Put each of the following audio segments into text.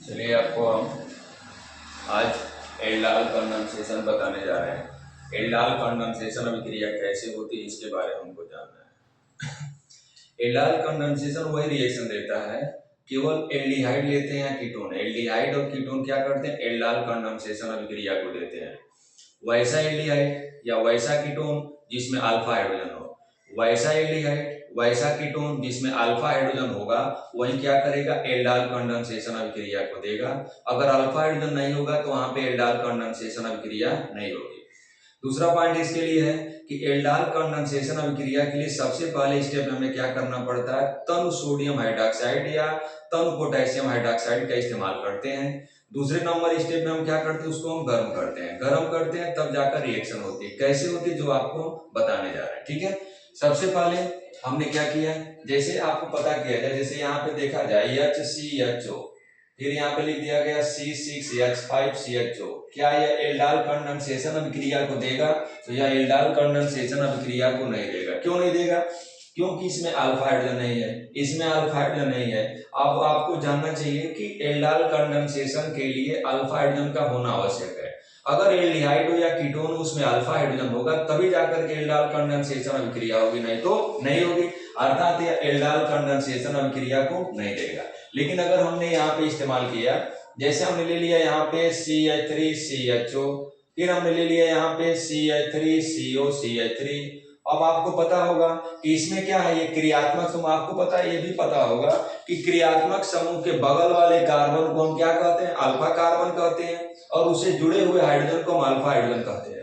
चलिए आपको हम आज एल्डाल कंडेंसेशन बताने जा रहे हैं। एल्डाल कंडेंसेशन अभिक्रिया कैसे होती है इसके बारे में हमको जानना है। एल्डाल कंडेंसेशन वही रिएक्शन देता है, केवल एल्डिहाइड लेते हैं या कीटोन। एल्डिहाइड और कीटोन क्या करते हैं, एल्डाल कंडेंसेशन अभिक्रिया को देते हैं। वैसा एल्डिहाइड या वैसा कीटोन जिसमें अल्फा हाइड्रोजन हो, वैसा एल्डिहाइड वैसा कीटोन जिसमें अल्फा हाइड्रोजन होगा, वही क्या करेगा, एल्डाल कंडेंसेशन अभिक्रिया को देगा। अगर अल्फा हाइड्रोजन नहीं होगा तो वहां पे एल्डाल कंडेंसेशन अभिक्रिया नहीं होगी। दूसरा पॉइंट इसके लिए है कि एल्डाल कंडेंसेशन अभिक्रिया के लिए सबसे पहले स्टेप में हमें क्या करना पड़ता है, तनु सोडियम हाइड्रॉक्साइड या तनु पोटेशियम हाइड्रॉक्साइड का इस्तेमाल करते हैं। दूसरे नंबर स्टेप में हम क्या करते हैं, उसको हम गर्म करते हैं। गर्म करते हैं तब जाकर रिएक्शन होती है। कैसे होती है जो आपको बताने जा रहे हैं, ठीक है। सबसे पहले हमने क्या किया, जैसे आपको पता किया जाए, जैसे यहाँ पे देखा जाए HCHO, फिर यहाँ पे लिख दिया गया C6H5CHO। क्या यह एल्डाल कंडेंसेशन अभिक्रिया को देगा? तो यह एल्डाल कंडेंसेशन अभिक्रिया को नहीं देगा। क्यों नहीं देगा? क्योंकि इसमें अल्फा हाइड्रोजन नहीं है, इसमें अल्फा हाइड्रोजन नहीं है। अब आपको जानना चाहिए कि एल्डाल कंडेंसेशन के लिए अल्फा हाइड्रोजन का होना आवश्यक है। अगर एल्डिहाइड हो या कीटोन हो उसमें अल्फा हाइड्रोजन होगा तभी जाकर के एल्डाल कंडेंसेशन अभिक्रिया होगी, नहीं तो नहीं होगी। अर्थात यह एल्डाल कंडेंसेशन अभिक्रिया को नहीं देगा। लेकिन अगर हमने यहाँ पे इस्तेमाल किया, जैसे हमने ले लिया यहाँ पे CH3CHO, फिर हमने ले लिया यहाँ पे CH3COCH3। अब आपको पता होगा कि इसमें क्या है, ये क्रियात्मक समूह। आपको पता है, ये भी पता होगा कि क्रियात्मक समूह के बगल वाले कार्बन को हम क्या कहते हैं, अल्फा कार्बन कहते हैं, और उसे जुड़े हुए हाइड्रोजन को हम अल्फा हाइड्रोजन कहते हैं।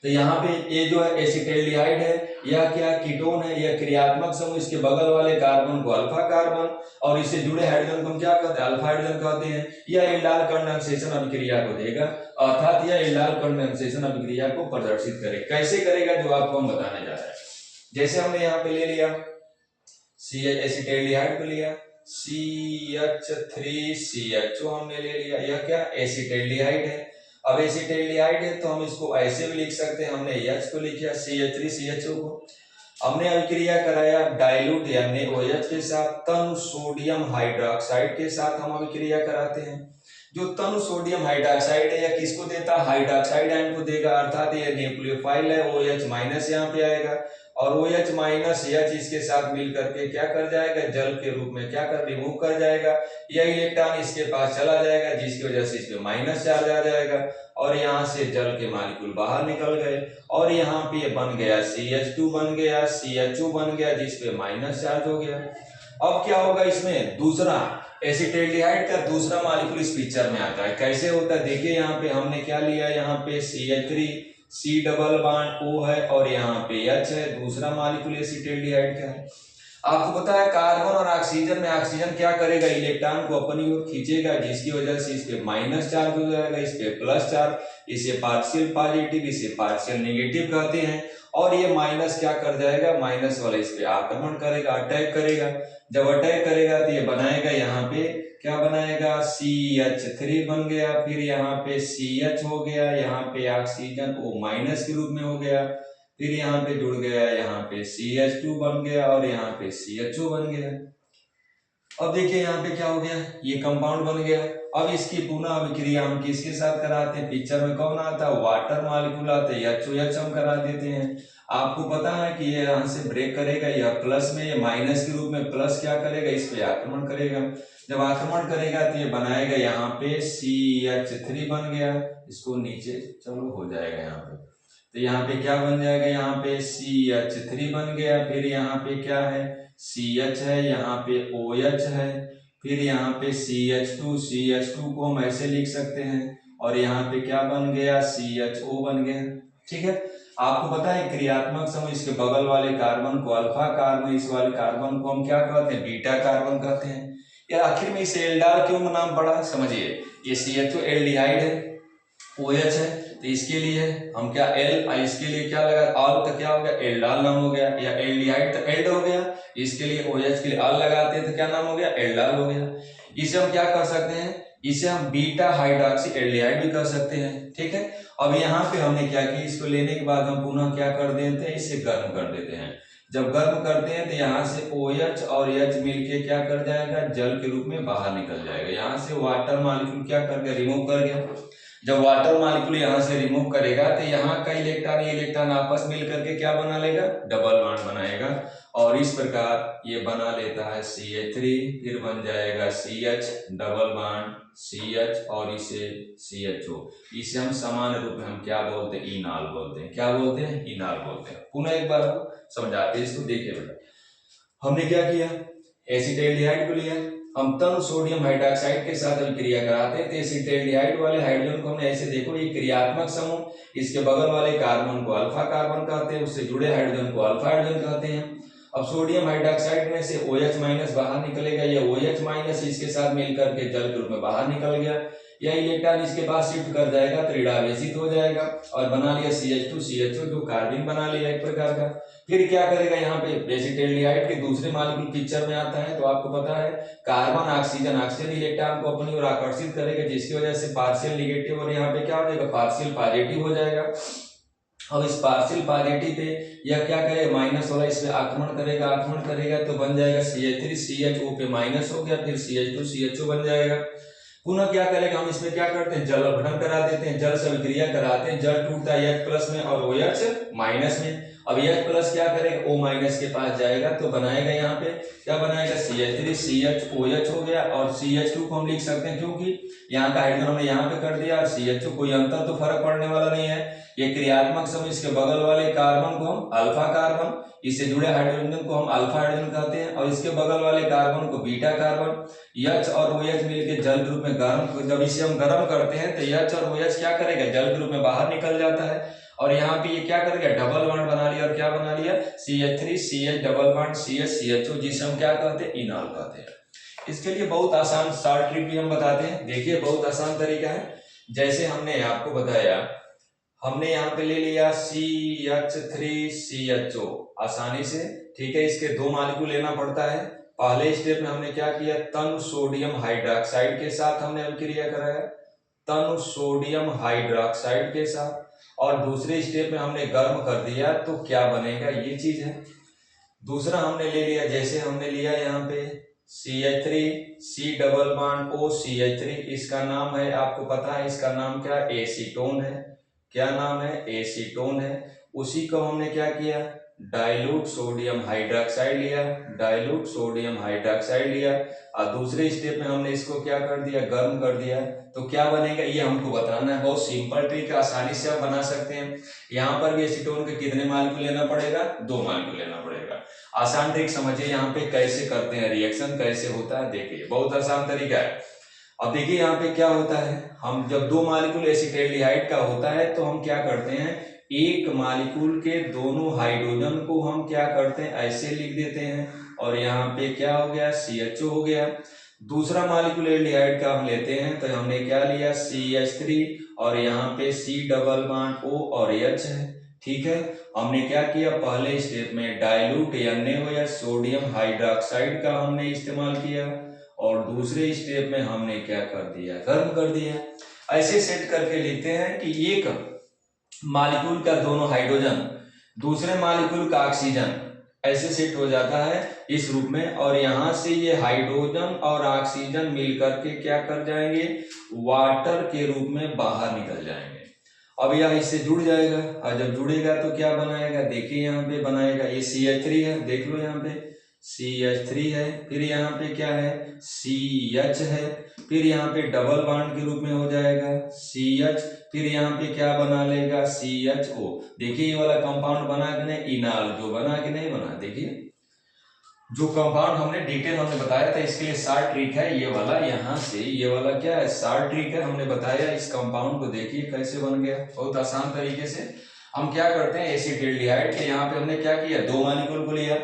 तो यहाँ पे ये जो है एसिटाल्डिहाइड है, यह क्या कीटोन है, यह क्रियात्मक समूह, इसके बगल वाले कार्बन को अल्फा कार्बन और इससे जुड़े हाइड्रोजन को हम क्या कहते हैं, अल्फा हाइड्रोजन कहते हैं। यह एल्डाल कंडेंसेशन अभिक्रिया को देगा, अर्थात यह एल्डाल कंडेंसेशन अभिक्रिया को प्रदर्शित करेगा। कैसे करेगा जो आपको हम बताने जा रहे हैं। जैसे हमने यहाँ पे ले लिया एसिटाल्डिहाइड को लिया, CH3CHO हमने ले लिया, यह क्या एसिटाल्डिहाइड है। अब एसिटाल्डिहाइड है तो हम इसको ऐसे भी लिख सकते हैं, हमने H को लिखा CH3CHO को। हमने अभिक्रिया कराया डाइल्यूट यानी OH के साथ, तनु सोडियम हाइड्रॉक्साइड के साथ हम अभिक्रिया कराते हैं। जो तनु सोडियम हाइड्रॉक्साइड है यह किसको देता है, हाइड्रॉक्साइड आयन को देगा, अर्थात यह न्यूक्लियोफाइल है। OH माइनस यहाँ पे आएगा और OH माइनस H इसके साथ मिल करके क्या कर जाएगा, जल के रूप में क्या कर रिमूव कर जाएगा। यह इलेक्ट्रॉन इसके पास चला जाएगा जिसकी वजह से इस पे माइनस चार्ज आ जाएगा और यहाँ से जल के मॉलिक्यूल बाहर निकल गए और यहाँ पे बन गया CH2 बन गया, CHO बन गया जिसपे माइनस चार्ज हो गया। अब क्या होगा, इसमें दूसरा एसिटाल्डिहाइड का दूसरा मॉलिक्यूल इस पिक्चर में आता है। कैसे होता है देखिए, यहाँ पे हमने क्या लिया, यहाँ पे CH3 C double bond O है और यहाँ पे H है, दूसरा मॉलिक्यूल एसिटाल्डिहाइड का है। आपको पता है कार्बन और ऑक्सीजन में ऑक्सीजन क्या करेगा, इलेक्ट्रॉन को अपनी ओर खींचेगा जिसकी वजह से इस पे माइनस चार्ज हो जाएगा, इस पे प्लस चार्ज। इसे पार्शियल पॉजिटिव, इसे पार्शियल नेगेटिव कहते हैं। और ये माइनस क्या कर जाएगा, माइनस वाला इस पे आक्रमण करेगा, अटैक करेगा। जब अटैक करेगा तो ये बनाएगा, यहाँ पे क्या बनाएगा, CH3 बन गया, फिर यहाँ पे CH हो गया, यहाँ पे ऑक्सीजन O माइनस के रूप में हो गया, फिर यहाँ पे जुड़ गया, यहाँ पे CH2 बन गया और यहाँ पे CHO बन गया। अब देखिए यहाँ पे क्या हो गया, ये कंपाउंड बन गया। अब इसकी पुनः अभिक्रिया हम किसके साथ कराते हैं, पिक्चर में कौन आता है, वाटर मॉलिक्यूल आते हैं, HOH हम करा देते हैं। आपको पता है कि ये यहाँ से ब्रेक करेगा, यह प्लस में, ये माइनस के रूप में, प्लस क्या करेगा, इस पे आक्रमण करेगा। जब आक्रमण करेगा तो ये बनाएगा, यहाँ पे CH3 बन गया, इसको नीचे चलो हो जाएगा यहाँ पे। तो यहाँ पे क्या बन जाएगा, यहाँ पे CH3 बन गया, फिर यहाँ पे क्या है CH है, यहाँ पे OH है, फिर यहाँ पे CH2 को हम ऐसे लिख सकते हैं और यहाँ पे क्या बन गया, CHO बन गया। ठीक है, आपको पता है क्रियात्मक समूह, इसके बगल वाले कार्बन को अल्फा कार्बन, इस वाले कार्बन को हम क्या कहते हैं, बीटा कार्बन कहते हैं। यार आखिर में इसे एल्डाल क्यों नाम पड़ा, समझिए। ये CHO एल्डिहाइड है, OH है, तो इसके लिए हम क्या एल, इसके लिए क्या लगा ऑल, तो क्या हो गया, एल्डाल नाम हो गया। या एल्डिहाइड तो एल्ड हो गया, इसके लिए OH के लिए ऑल लगाते हैं तो क्या नाम हो गया, एल्डाल हो गया। इसे हम क्या कर सकते हैं, इसे हम बीटा हाइड्रॉक्सी एल्डिहाइड भी कर सकते हैं। ठीक है, अब यहाँ पे हमने क्या किया, इसको लेने के बाद हम पुनः क्या कर देते हैं, इसे गर्म कर देते हैं। जब गर्म करते हैं तो यहाँ से OH और H मिलके क्या कर जाएगा, जल के रूप में बाहर निकल जाएगा। यहाँ से वाटर मॉलिक्यूल क्या कर गया, रिमूव कर गया। जब वाटर मॉलिक्यूल यहाँ से रिमूव करेगा तो यहाँ का इलेक्ट्रॉन आपस मिल करके क्या बना लेगा, डबल बॉन्ड बनाएगा, और इस प्रकार ये बना लेता है CH3, फिर बन जाएगा CH डबल बॉन्ड CH और इसे CHO। इसे हम सामान्य रूप में हम क्या बोलते हैं, इनॉल बोलते हैं। क्या बोलते हैं, इनॉल बोलते हैं। पुनः एक बार समझाते हैं इसको। देखिए बेटा, हमने क्या किया, एसिटाल्डिहाइड को लिया, हम तन सोडियम हाइड्रोक्साइड के साथ अभिक्रिया कराते हैं तो एसिटाल्डिहाइड वाले हाइड्रोजन को हमने ऐसे देखो, ये क्रियात्मक समूह, इसके बगल वाले कार्बन को अल्फा कार्बन कहते हैं, उससे जुड़े हाइड्रोजन को अल्फा हाइड्रोजन कहते हैं। अब सोडियम हाइड्रोक्साइड में से OH माइनस बाहर निकलेगा, ये OH माइनस इसके साथ मिलकर के जल के रूप में बाहर निकल गया, यह इलेक्ट्रॉन इसके पास शिफ्ट कर जाएगा तो ऋणावेशित हो जाएगा और बना लिया CH2 CHO, जो कार्बन बना लिया एक प्रकार का। फिर क्या करेगा, यहाँ पे एसिटाल्डिहाइड के दूसरे मॉलिक्यूल पिक्चर में आता है, तो आपको पता है कार्बन ऑक्सीजन इलेक्ट्रॉन को अपनी ओर आकर्षित करेगा, जिसकी वजह से पार्शियल निगेटिव और यहाँ पे क्या हो जाएगा, पार्शियल पॉजिटिव हो जाएगा। अब इस पार्शियल पॉजिटिव पे यह क्या करेगा, माइनस वाला इस पे आक्रमण करेगा तो बन जाएगा CH3 CHO पे माइनस हो गया, फिर CH2 CHO बन जाएगा। पुनः क्या करेगा, हम इसमें क्या करते हैं, जल अपघटन करा देते हैं, जल से अभिक्रिया कराते हैं, जल टूटता है H प्लस में और OH माइनस में। अब H प्लस क्या करेगा, O माइनस के पास जाएगा तो बनाएगा, यहाँ पे क्या बनाएगा, CH3 CHOH हो गया, और CH2 को हम लिख सकते हैं क्योंकि यहाँ का हाइड्रोजन हमने यहाँ पे कर दिया, और CHO कोई अंतर तो फर्क पड़ने वाला नहीं है। ये क्रियात्मक समूह, इसके बगल वाले कार्बन को हम अल्फा कार्बन, इससे जुड़े हाइड्रोजन को हम अल्फा हाइड्रोजन कहते हैं, और इसके बगल वाले कार्बन को बीटा कार्बन। H और OH मिलकर जल के रूप में गर्म, जब इसे हम गर्म करते हैं तो H और OH क्या करेगा, जल के रूप में बाहर निकल जाता है, और यहाँ पे ये क्या करेगा, डबल बॉन्ड बना लिया, और क्या बना लिया, CH3 CH double bond CH CHO, जिसे हम क्या कहते हैं, इनॉल कहते हैं। इसके लिए बहुत आसान शॉर्ट ट्रिक भी हम बताते हैं। देखिए बहुत आसान तरीका है, जैसे हमने आपको बताया, हमने यहाँ पे ले लिया CH3 CHO आसानी से, ठीक है। इसके दो मॉलिक्यूल लेना पड़ता है। पहले स्टेप में हमने क्या किया, तन सोडियम हाइड्रोक्साइड के साथ हमने अभिक्रिया कराया, तन सोडियम हाइड्रोक्साइड के साथ, और दूसरे स्टेप में हमने गर्म कर दिया तो क्या बनेगा, ये चीज है। दूसरा हमने ले लिया, जैसे हमने लिया यहाँ पे CH3 C double bond O CH3, इसका नाम है, आपको पता है इसका नाम क्या, एसीटोन है। क्या नाम है, एसीटोन है। उसी को हमने क्या किया, डाइल्यूट सोडियम हाइड्रोक्साइड लिया, डाइल्यूट सोडियम हाइड्रोक्साइड लिया, और दूसरे स्टेप में हमने इसको क्या कर दिया, गर्म कर दिया, तो क्या बनेगा, ये हमको बताना है। बहुत सिंपल ट्रिक है, आसानी से आप बना सकते हैं। यहाँ पर भी एसीटोन के कितने मॉलिक्यूल लेना पड़ेगा, 2 मॉलिक्यूल लेना पड़ेगा। आसान ट्रिक समझिए, यहाँ पे कैसे करते हैं, रिएक्शन कैसे होता है, देखिए बहुत आसान तरीका है। अब देखिए यहाँ पे क्या होता है, हम जब 2 मॉलिक्यूल एसिटाल्डिहाइड का होता है तो हम क्या करते हैं, एक मॉलिक्यूल के दोनों हाइड्रोजन को हम क्या करते हैं, ऐसे लिख देते हैं, और यहाँ पे क्या हो गया, CHO हो गया। दूसरा मॉलिक्यूल एल्डिहाइड का हम लेते हैं तो हमने क्या लिया, CH3, और यहाँ पे C डबल बॉन्ड O और H है, ठीक है। हमने क्या किया, पहले स्टेप में डाइल्यूट या सोडियम हाइड्रोक्साइड का हमने इस्तेमाल किया, और दूसरे स्टेप में हमने क्या कर दिया, गर्म कर दिया। ऐसे सेट करके लिखते हैं कि एक मॉलिक्यूल का दोनों हाइड्रोजन, दूसरे मॉलिक्यूल का ऑक्सीजन, ऐसे सेट हो जाता है इस रूप में, और यहां से ये हाइड्रोजन और ऑक्सीजन मिलकर के क्या कर जाएंगे, वाटर के रूप में बाहर निकल जाएंगे। अब यह इससे जुड़ जाएगा, और जब जुड़ेगा तो क्या बनाएगा, देखिए यहाँ पे बनाएगा, ये CH3 है, देख लो यहाँ पे CH3 है, फिर यहाँ पे क्या है, CH है, फिर यहाँ पे डबल बॉन्ड के रूप में हो जाएगा CH, फिर यहाँ पे क्या बना लेगा, CHO। देखिए ये वाला कंपाउंड बना कि नहीं, इनॉल, जो बना कि नहीं बना। देखिए जो कंपाउंड हमने डिटेल हमने बताया था, इसके लिए शॉर्ट ट्रिक है ये वाला, यहाँ से ये वाला क्या है, शॉर्ट ट्रिक है, हमने बताया इस कंपाउंड को। देखिए कैसे बन गया, बहुत आसान तरीके से। हम क्या करते हैं, एसिटाल्डिहाइड के यहाँ पे हमने क्या किया, 2 मॉलिक्यूल को लिया,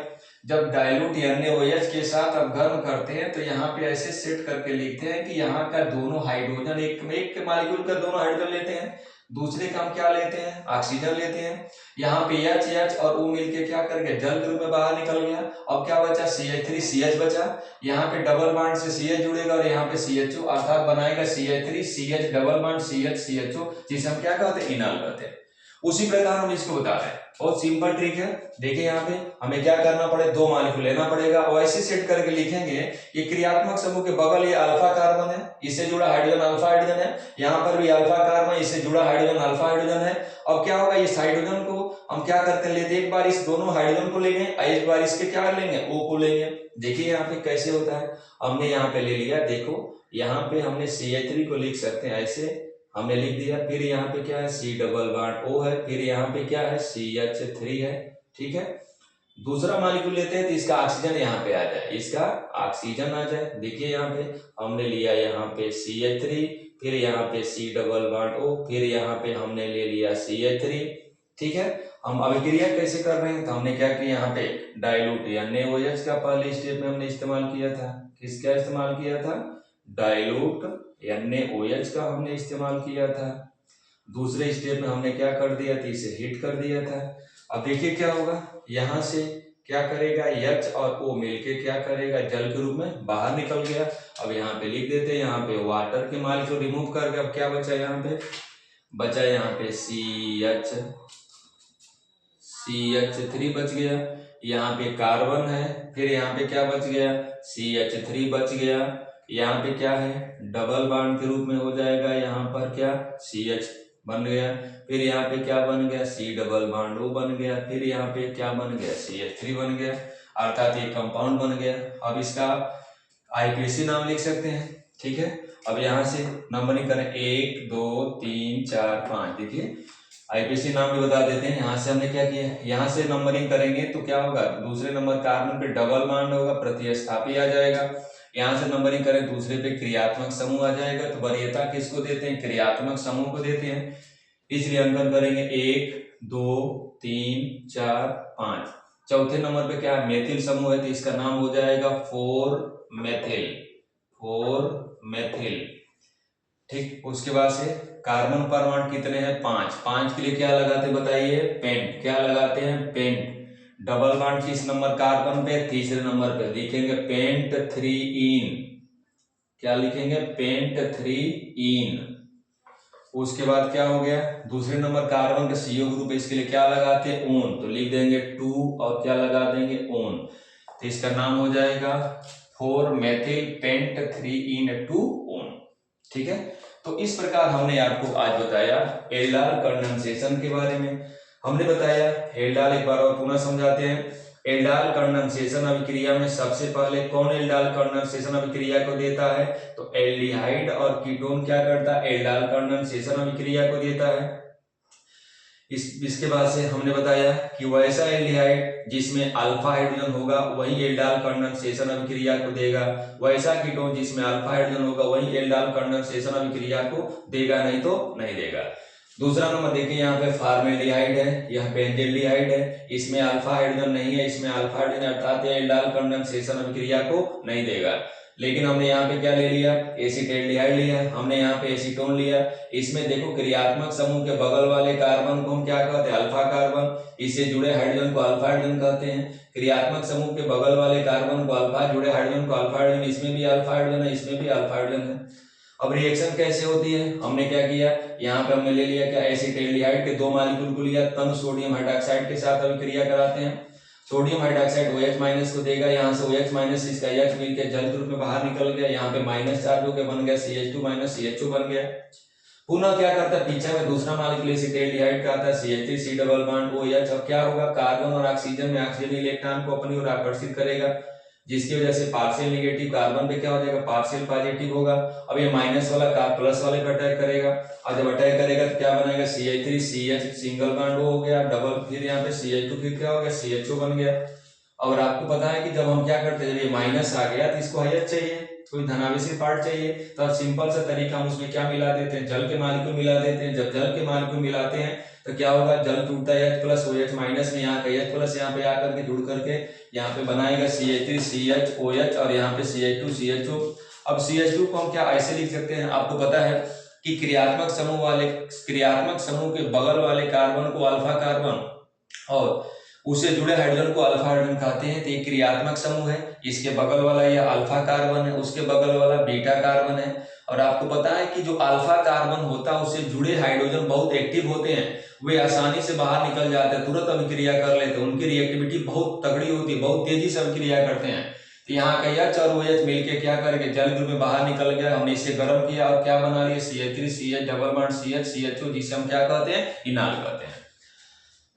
जब डाइल्यूट OH के साथ अब गर्म करते हैं तो यहाँ पे ऐसे सेट करके लिखते हैं कि यहाँ का दोनों हाइड्रोजन, एक मॉलिक्यूल का दोनों हाइड्रोजन लेते हैं, दूसरे का हम क्या लेते हैं, ऑक्सीजन लेते हैं। यहाँ पे H और O मिलके क्या करके जल के रूप में बाहर निकल गया। अब क्या बचा, CH3 CH बचा, यहाँ पे डबल बॉन्ड से CH जुड़ेगा, और यहाँ पे CHO, अर्थात बनाएगा CH3 CH double bond CH CHO, जिसे हम क्या कहते हैं, इनॉल कहते हैं। उसी प्रकार हम इसको बता रहे हैं, बहुत सिंपल ट्रिक है। देखिए यहाँ पे हमें क्या करना पड़े, 2 मॉलिक्यूल लेना पड़ेगा और ऐसे सेट करके लिखेंगे कि क्रियात्मक समूह के बगल ये अल्फा कार्बन है, इससे जुड़ा हाइड्रोजन अल्फा हाइड्रोजन है, यहाँ पर भी अल्फा कार्बन, इससे जुड़ा हाइड्रोजन अल्फा हाइड्रोजन है। अब क्या होगा, इस हाइड्रोजन को हम क्या करते हैं, लेते एक बार इस दोनों हाइड्रोजन को लेंगे, एक बार इसके क्या लेंगे, O को लेंगे। देखिए यहाँ पे कैसे होता है, हमने यहाँ पे ले लिया, देखो यहाँ पे हमने CH3 को लिख सकते हैं ऐसे, हमने लिख दिया। फिर यहाँ पे क्या है, C डबल बॉन्ड O है, फिर यहाँ पे क्या है, CH3 है। ठीक है, दूसरा मॉलिक्यूल लेते हैं तो इसका ऑक्सीजन यहाँ पे आ जाए, इसका ऑक्सीजन आ जाए। देखिए यहाँ पे हमने लिया यहाँ पे CH3, फिर यहाँ पे C डबल बॉन्ड O, फिर यहाँ पे हमने ले लिया CH3। ठीक है, हम अभिक्रिया कैसे कर रहे हैं, तो हमने क्या किया, यहाँ पे डाइल्यूट NaOH का पहले स्टेप में हमने इस्तेमाल किया था। किसका इस्तेमाल किया था, डाइल्यूट NaOH का हमने इस्तेमाल किया था। दूसरे स्टेप में हमने क्या कर दिया था, इसे हीट कर दिया था। अब देखिए क्या होगा, यहाँ से क्या करेगा, H और O मिलके क्या करेगा, जल के रूप में बाहर निकल गया। अब यहाँ पे लिख देते हैं, यहाँ पे वाटर के मॉलिक्यूल रिमूव करके अब क्या बचा, यहाँ पे बचा यहाँ पे CH3 बच गया, यहाँ पे कार्बन है, फिर यहाँ पे क्या बच गया, CH3 बच गया, यहाँ पे क्या है, डबल बॉन्ड के रूप में हो जाएगा, यहाँ पर क्या CH बन गया, फिर यहाँ पे क्या बन गया, C डबल बॉन्ड O बन गया, फिर यहाँ पे क्या बन गया, CH3 बन गया, अर्थात ये कंपाउंड बन गया। अब इसका IPC नाम लिख सकते हैं। ठीक है, अब यहाँ से नंबरिंग करें 1 2 3 4 5, देखिए IPC नाम भी बता देते हैं। यहाँ से हमने क्या किया, यहाँ से नंबरिंग करेंगे तो क्या होगा, दूसरे नंबर कार्बन पे डबल बॉन्ड होगा, प्रतिस्थापी आ जाएगा। यहाँ से नंबरिंग करें, दूसरे पे क्रियात्मक समूह आ जाएगा, तो वरीयता किसको देते हैं, क्रियात्मक समूह को देते हैं। इसलिए अंकन करेंगे 1 2 3 4 5। चौथे नंबर पे क्या है, मेथिल समूह है, तो इसका नाम हो जाएगा 4 मेथिल। ठीक, उसके बाद से कार्बन परमाणु कितने हैं, 5। 5 के लिए क्या लगाते बताइए, पेंट। क्या लगाते हैं, पेंट। डबल बॉन्ड किस नंबर कार्बन पे, तीसरे नंबर पे, लिखेंगे पेंट 3 क्या लिखेंगे, पेंट 3 उसके बाद क्या हो गया, दूसरे नंबर कार्बन का CO ग्रुप है, इसके लिए क्या लगाते हैं, ओन, तो लिख देंगे 2 और क्या लगा देंगे, ओन, तो इसका नाम हो जाएगा 4 मेथिल पेंट 3 2 ओन। ठीक है, तो इस प्रकार हमने आपको आज बताया एल्डाल कंडेंसेशन के बारे में। हमने बताया एल्डाल, एक बार और पुनः समझाते हैं। एल्डाल कंडेंसेशन अभिक्रिया में सबसे पहले कौन एल्डाल कंडेंसेशन अभिक्रिया को देता है, तो एल्डिहाइड और कीटोन क्या करता है, एल्डाल कंडेंसेशन अभिक्रिया को देता है। इसके बाद से हमने बताया कि वैसा एल्डिहाइड जिसमें अल्फा हाइड्रोजन होगा वही एल्डाल कंडेंसेशन अभिक्रिया को देगा, वैसा कीटोन जिसमें अल्फा हाइड्रोजन होगा वही एल्डाल कंडेंसेशन अभिक्रिया को देगा, नहीं तो नहीं देगा। दूसरा नंबर देखिए, यहाँ पे फॉर्मेल्डिहाइड है, यहाँ पे बेंजल्डिहाइड है, इसमें अल्फा हाइड्रोजन नहीं है, इसमें अल्फा हाइड्रोजन अर्थात एल्डाल कंडेंसेशन अभिक्रिया को नहीं देगा। लेकिन हमने यहाँ पे क्या ले लिया, एसिटेल्डिहाइड लिया, हमने यहाँ पे एसीटोन लिया। इसमें देखो क्रियात्मक समूह के बगल वाले कार्बन को हम क्या कहते हैं, अल्फा कार्बन, इससे जुड़े हाइड्रोजन को अल्फा हाइड्रोजन कहते हैं। क्रियात्मक समूह के बगल वाले कार्बन को अल्फा, जुड़े हाइड्रोजन को अल्फा हाइड्रोजन, इसमें भी अल्फा हाइड्रोजन है, इसमें भी अल्फा हाइड्रोजन है। अब रिएक्शन कैसे होती है, हमने क्या किया, यहाँ पे हमने ले लिया क्या, एसिटेल्डिहाइड के 2 मॉलिक्यूल को लिया, तन सोडियम हाइड्रोक्साइड के साथ अभिक्रिया कराते हैं। सोडियम हाइड्रोक्साइड OH- को देगा, यहाँ से OH- इसका H मिलकर जल के रूप में बाहर निकल गया, यहाँ पे माइनस चार्ज होकर बन गया CH2- CH2 बन गया। पुनः क्या करता है, पीछे में दूसरा मॉलिक्यूल एसिटेल्डिहाइड का आता है CH3 C double bond OH। अब क्या होगा, कार्बन और ऑक्सीजन में ऑक्सीजन इलेक्ट्रॉन को अपनी ओर आकर्षित करेगा, जिसकी वजह से पार्शियल नेगेटिव कार्बन पे क्या हो जाएगा, पार्शियल पॉजिटिव होगा। अब ये माइनस वाला प्लस वाले पे अटैक करेगा, और जब अटैक करेगा तो क्या बनेगा, CH3 CH सिंगल बॉन्ड हो गया डबल, फिर यहाँ पे CH2, फिर क्या हो गया, CHO बन गया। और आपको पता है कि जब हम क्या करते हैं, जब ये माइनस आ गया तो इसको हाइट चाहिए, कोई धनावेशी पार्ट चाहिए, तो अब सिंपल सा तरीका हम उसमें क्या मिला देते हैं, जल के मॉलिक्यूल मिला देते हैं। जब जल के मॉलिक्यूल मिलाते हैं तो क्या होगा, जल टूटता है H+ OH- में, यहाँ का H+ यहाँ पे आकर के जुड़ करके यहाँ पे बनाएगा CH3 CHOH और यहाँ पे CH2 CHO। अब CH2 को हम क्या ऐसे लिख सकते हैं, आपको पता है कि क्रियात्मक समूह के बगल वाले कार्बन को अल्फा कार्बन और उससे जुड़े हाइड्रोजन को अल्फा हाइड्रोजन कहते हैं। तो ये क्रियात्मक समूह है, इसके बगल वाला ये अल्फा कार्बन है, उसके बगल वाला बीटा कार्बन है। और आपको पता है कि जो अल्फा कार्बन होता है उससे जुड़े हाइड्रोजन बहुत एक्टिव होते हैं, वे आसानी से बाहर निकल जाते हैं, तुरंत अभिक्रिया कर लेते हैं, उनकी रिएक्टिविटी बहुत तगड़ी होती है, बहुत तेजी से अभिक्रिया करते हैं। तो यहाँ का यह और OH मिलके क्या करके जल ग्रुप में बाहर निकल गया, हमने इसे गर्म किया और क्या बना लिया CH3 CH double bond CH CHO, जिसे हम क्या कहते हैं, इनाल कहते हैं।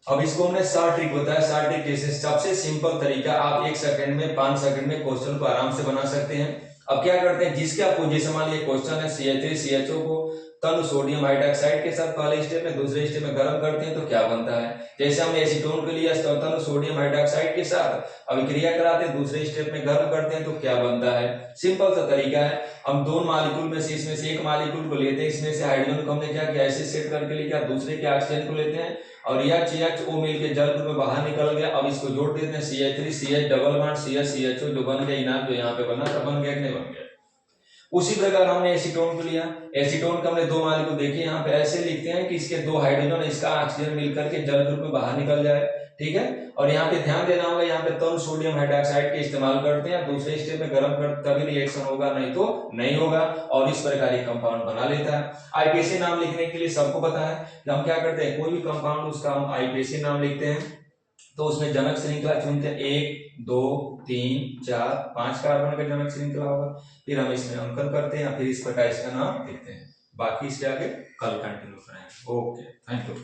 अब इसको हमने शॉर्ट ट्रिक बताया। शॉर्ट ट्रिक जैसे सबसे सिंपल तरीका, आप 1 सेकंड में 5 सेकंड में क्वेश्चन को आराम से बना सकते हैं। अब क्या करते हैं, जिसके आपको जैसे मान लीजिए क्वेश्चन है CH3 CHO को तनु सोडियम हाइड्रोक्साइड के साथ पहले स्टेप में, दूसरे स्टेप में गर्म करते हैं तो क्या बनता है। जैसे हमने एसीटोन के लिए तनु सोडियम हाइड्रोक्साइड के साथ अभिक्रिया कराते हैं, दूसरे स्टेप में गर्म करते हैं तो क्या बनता है। सिंपल सा तरीका है। हम दोनों मालिक्यूल में से इसमें से एक मालिक्यूल को लेते हैं, इसमें से हाइड्रोजन को हमने क्या किया, ऐसे सेट करके लिखा, दूसरे के ऑक्सीजन को लेते हैं और यह CHO मिलकर जल ग्रुप में बाहर निकल गया। अब इसको जोड़ देते हैं CH3 CH double bond CH CHO, जो बन गया इनाल, जो यहाँ पे बना था, बन गया कि नहीं बन गया। उसी प्रकार हमने एसीटोन को लिया, एसीटोन का हमने दो मालिक्यूल देखिए, यहाँ पे ऐसे लिखते हैं कि इसके दो हाइड्रोजन इसका ऑक्सीजन मिलकर के जल ग्रुप में बाहर निकल जाए, ठीक है। और यहाँ पे ध्यान देना होगा, यहाँ पे तनु सोडियम हाइड्रोक्साइड के इस्तेमाल करते हैं, दूसरे स्टेप में गर्म कर तभी रिएक्शन होगा, नहीं तो नहीं होगा। और इस प्रकार ये कंपाउंड बना लेता है। आईपीएसी नाम लिखने के लिए सबको पता है कि हम क्या करते हैं, कोई भी कंपाउंड उसका हम आईपीएसी नाम लिखते हैं, तो उसमें जनक श्रृंखला चुनते हैं, 1 2 3 4 5 कार्बन का जनक श्रृंखला होगा, फिर हम इसमें अंकन करते हैं, फिर इस प्रकार इसका नाम लिखते हैं। बाकी इसके आगे कल कंटिन्यू करेंगे। Okay, thank you.